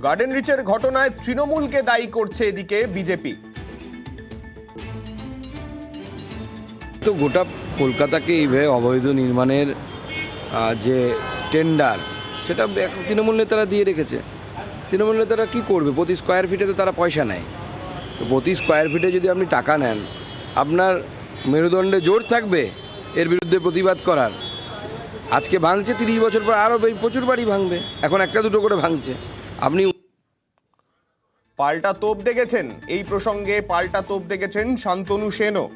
Garden রিচের ঘটনায় তৃণমূলকে দায়ী করছে এদিকে বিজেপি। তো গোটা কলকাতাকে এইভাবে অবৈধ নির্মাণের যে টেন্ডার সেটা তৃণমূল নেতারা দিয়ে রেখেছে। তৃণমূল নেতারা কী করবে? প্রতি স্কোয়ার ফিটে তো তারা পয়সা নেয়। তো প্রতি স্কোয়ার ফিটে যদি আপনি টাকা নেন, আপনার মেরুদণ্ডে জোর থাকবে এর বিরুদ্ধে প্রতিবাদ করার। আজকে ভাঙছে, 30 বছর পর আরও প্রচুর বাড়ি ভাঙবে। এখন একটা দুটো করে ভাঙছে। আপনি পাল্টা তোপ দেখেছেন, এই প্রসঙ্গে পাল্টা তোপ দেখেছেন শান্তনু সেনও।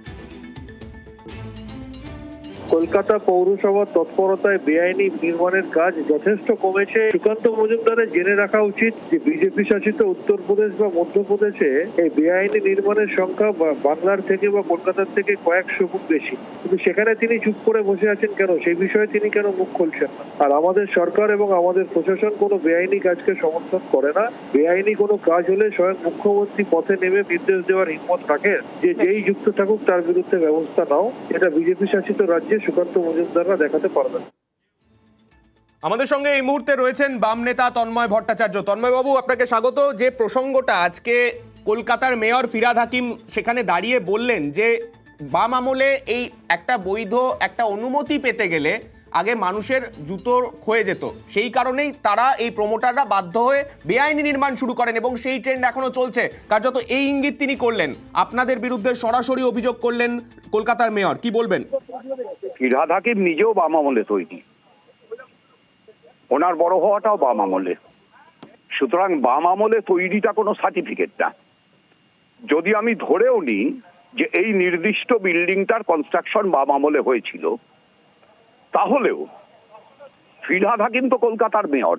কলকাতা পৌরসভার তৎপরতায় বেআইনি নির্মাণের কাজ যথেষ্ট কমেছে। সুকান্ত মজুমদারের জেনে রাখা উচিত যে বিজেপি শাসিত উত্তরপ্রদেশ বা মধ্যপ্রদেশে এই বেআইনি নির্মাণের সংখ্যা বাংলার থেকে বা কলকাতার থেকে কয়েকশো গুণ বেশি, কিন্তু সেখানে তিনি চুপ করে বসে আছেন কেন? সেই বিষয়ে তিনি কেন মুখ খুলছেন না? আর আমাদের সরকার এবং আমাদের প্রশাসন কোনো বেআইনি কাজকে সমর্থন করে না। বেআইনি কোনো কাজ হলে স্বয়ং মুখ্যমন্ত্রী পথে নেমে নির্দেশ দেওয়ার হিম্মত রাখেন যে যেই যুক্ত থাকুক তার বিরুদ্ধে ব্যবস্থা নাও। এটা বিজেপি শাসিত রাজ্যে সুকান্ত মজুমদাররা দেখাতে পারবেন। আমাদের সঙ্গে এই মুহূর্তে রয়েছেন বাম নেতা তন্ময় ভট্টাচার্য। তন্ময় বাবু, আপনাকে স্বাগত। যে প্রসঙ্গটা আজকে কলকাতার মেয়র ফিরহাদ হাকিম সেখানে দাঁড়িয়ে বললেন যে বাম আমলে এই একটা বৈধ একটা অনুমতি পেতে গেলে আগে মানুষের জুতো ক্ষয়ে যেত, সেই কারণেই তারা এই প্রমোটাররা বাধ্য হয়ে বেআইনি নির্মাণ শুরু করেন এবং সেই ট্রেন্ড এখনো চলছে। কার্যত এই ইঙ্গিত তিনি করলেন, আপনাদের বিরুদ্ধে সরাসরি অভিযোগ করলেন কলকাতার মেয়র। কি বলবেন? ফিরহাদ হাকিম নিজেও বাম আমলে তৈরি, ওনার বড় হওয়াটাও বাম আমলে। সুতরাং বাম আমলে তৈরিটা কোনো সার্টিফিকেট না। যদি আমি ধরেও নিই যে এই নির্দিষ্ট বিল্ডিংটার কনস্ট্রাকশন বাম আমলে হয়েছিল, তাহলেও ফিরহাদ হাকিম তো কলকাতার মেয়র।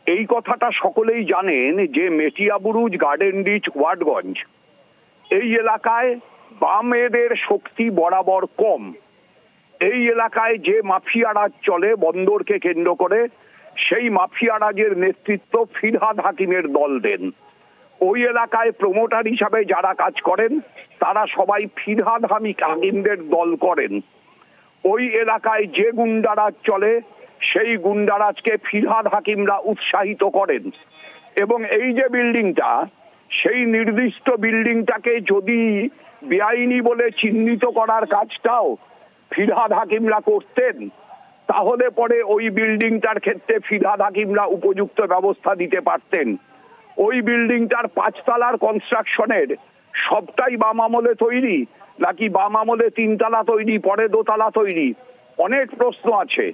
এই কথাটা সকলেই জানেন যে মেটিয়াবুরুজ, গার্ডেন রিচ, ওয়ার্ডগঞ্জ এই এলাকায় বামেদের শক্তি বরাবর কম। এই এলাকায় যে মাফিয়া রাজ চলে বন্দরকে কেন্দ্র করে, সেই মাফিয়া রাজের নেতৃত্ব ফিরহাদ হাকিমের দল দেন। ওই এলাকায় প্রমোটার হিসাবে যারা কাজ করেন তারা সবাই ফিরহাদ হাকিমদের দল করেন। ওই এলাকায় যে গুন্ডারাজ চলে সেই গুন্ডারাজকে ফিরহাদ হাকিমরা উৎসাহিত করেন। এবং এই যে বিল্ডিংটা, সেই নির্দিষ্ট বিল্ডিংটাকে যদি বেআইনি বলে চিহ্নিত করার কাজটাও ফিরহাদ হাকিমরা করতেন, তাহলে পরে ওই বিল্ডিংটার ক্ষেত্রে ফিরহাদ হাকিমরা উপযুক্ত ব্যবস্থা দিতে পারতেন। ওই বিল্ডিংটার 5 তলার কনস্ট্রাকশনের সবটাই বাম আমলে তৈরি, নাকি বাম আমলে 3 তলা তৈরি পরে 2 তলা তৈরি? অনেক প্রশ্ন আছে।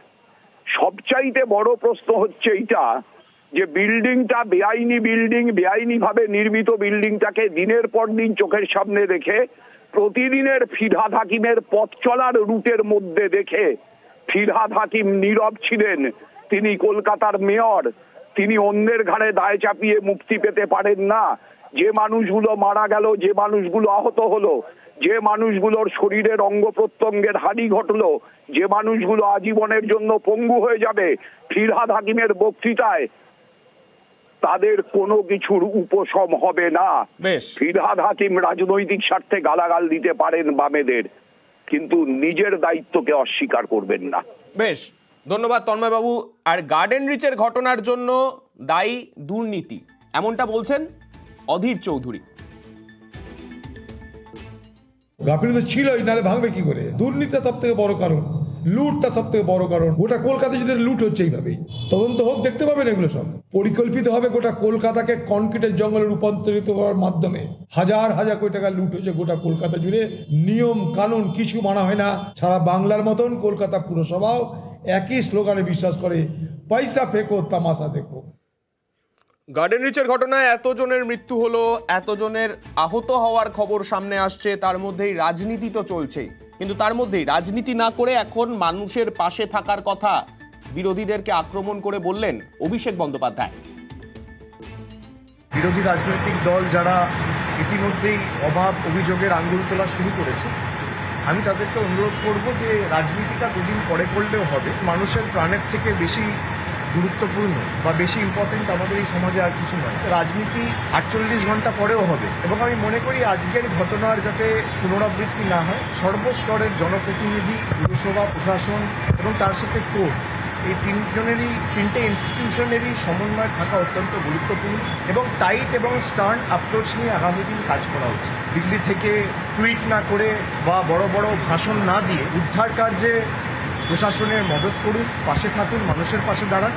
সবচাইতে বড় প্রশ্ন হচ্ছে এইটা যে বিল্ডিংটা বেআইনি বিল্ডিং, বেআইনি ভাবে নির্মিত বিল্ডিংটাকে দিনের পর দিন চোখের সামনে রেখে প্রতিদিনের ফিরহাদ হাকিমের পথ চলার রুটের মধ্যে দেখে ফিরহাদ হাকিম নীরব ছিলেন। তিনি কলকাতার মেয়র, তিনি অন্যের ঘাড়ে দায় চাপিয়ে মুক্তি পেতে পারেন না। যে মানুষগুলো মারা গেল, যে মানুষগুলো আহত হলো, যে মানুষগুলোর শরীরের অঙ্গ প্রত্যঙ্গের হানি ঘটলো, যে মানুষগুলো আজীবনের জন্য পঙ্গু হয়ে যাবে, ফিরহাদ হাকিমের বক্তৃতায় তাদের কোনো কিছুর উপশম হবে না। ফিরহাদ হাকিম রাজনৈতিক স্বার্থে গালাগাল দিতে পারেন বামেদের, কিন্তু নিজের দায়িত্বকে অস্বীকার করবেন না। বেশ, ধন্যবাদ তন্ময় বাবু। আর গার্ডেন রিচের ঘটনার জন্য দায়ী দুর্নীতি, এমনটা বলছেন অধীর চৌধুরী। গাফিলতি তো ছিলই, নাহলে ভাঙবে কি করে? দুর্নীতি সব থেকে বড় কারণ, লুটটা সব থেকে বড় কারণ। গোটা কলকাতা যদি লুট হচ্ছে এইভাবেই, তদন্ত হোক, দেখতে পাবেন এগুলো সব পরিকল্পিত হবে। গোটা কলকাতাকে কনক্রিটের জঙ্গলে রূপান্তরিত করার মাধ্যমে হাজার হাজার কোটি টাকা লুট হয়েছে গোটা কলকাতা জুড়ে। নিয়ম কানুন কিছু মানা হয় না। সারা বাংলার মতন কলকাতা পুরসভাও একই স্লোগানে বিশ্বাস করে, পয়সা ফেকো তামাশা দেখো। গার্ডেন রিচের ঘটনায় এতজনের মৃত্যু হলো, এতজনের আহত হওয়ার খবর সামনে আসছে, তার মধ্যেই রাজনীতি তো চলছেই। কিন্তু তার মধ্যেই রাজনীতি না করে এখন মানুষের পাশে থাকার কথা বিরোধীদেরকে আক্রমণ করে বললেন অভিষেক বন্দ্যোপাধ্যায়। বিরোধী রাজনৈতিক দল যারা ইতিমধ্যেই অভাব অভিযোগের আঙুল তোলা শুরু করেছে, আমি তাদেরকে অনুরোধ করব যে রাজনীতিটা দুদিন পরে করলেও হবে। মানুষের প্রাণের থেকে বেশি গুরুত্বপূর্ণ বা বেশি ইম্পর্টেন্ট আমাদের এই সমাজে আর কিছু নয়। রাজনীতি 48 ঘন্টা পরেও হবে, এবং আমি মনে করি আজকের ঘটনার যাতে পুনরাবৃত্তি না হয়, সর্বস্তরের জনপ্রতিনিধি, পুরসভা প্রশাসন এবং তার সাথে কোর্ট এই তিনটে ইনস্টিটিউশনেরই সমন্বয় থাকা অত্যন্ত গুরুত্বপূর্ণ এবং টাইট এবং স্টার্ন অ্যাপ্রোচ নিয়ে আগামী দিন কাজ করা উচিত। দিল্লি থেকে টুইট না করে বা বড় বড় ভাষণ না দিয়ে উদ্ধার কার্যে প্রশাসনের মদত করুন, পাশে থাকুন, মানুষের পাশে দাঁড়ান।